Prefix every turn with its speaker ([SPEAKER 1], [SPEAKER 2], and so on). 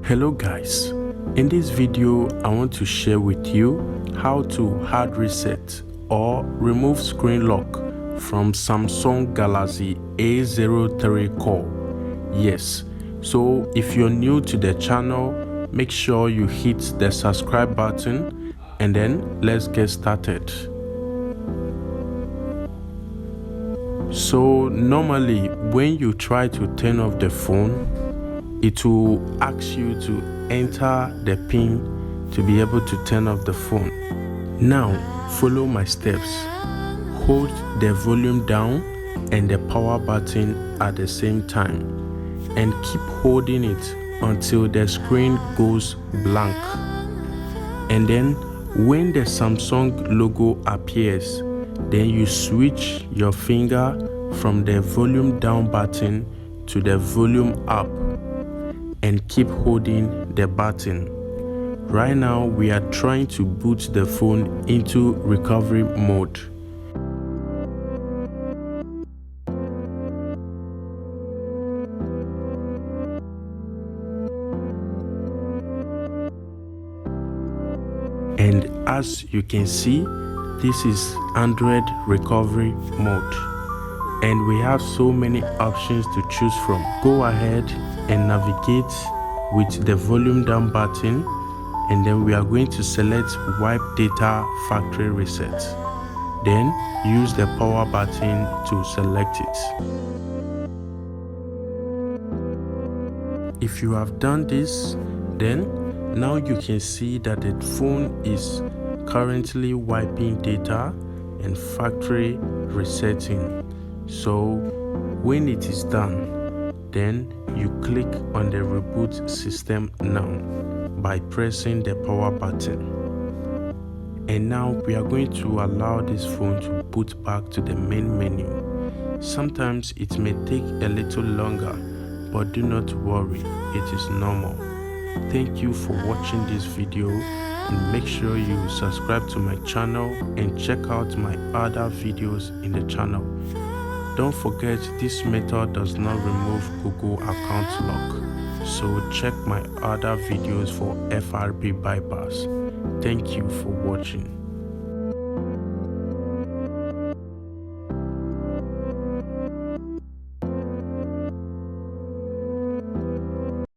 [SPEAKER 1] Hello guys, in this video I want to share with you how to hard reset or remove screen lock from Samsung Galaxy A03core. Yes, so if you're new to the channel, make sure you hit the subscribe button and then let's get started. So normally when you try to turn off the phone, it will ask you to enter the pin to be able to turn off the phone. Now follow my steps. Hold the volume down and the power button at the same time and keep holding it until the screen goes blank. And then when the Samsung logo appears, then you switch your finger from the volume down button to the volume up and keep holding the button. Right now we are trying to boot the phone into recovery mode. And as you can see, this is Android recovery mode. And we have so many options to choose from. Go ahead and navigate with the volume down button, and then we are going to select wipe data factory reset. Then use the power button to select it. If you have done this, then now you can see that the phone is currently wiping data and factory resetting. So when it is done, then you click on the reboot system now by pressing the power button. And now we are going to allow this phone to boot back to the main menu. Sometimes it may take a little longer, but do not worry, it is normal. Thank you for watching this video, and make sure you subscribe to my channel and check out my other videos in the channel. Don't forget, this method does not remove Google account lock, so check my other videos for FRP bypass. Thank you for watching.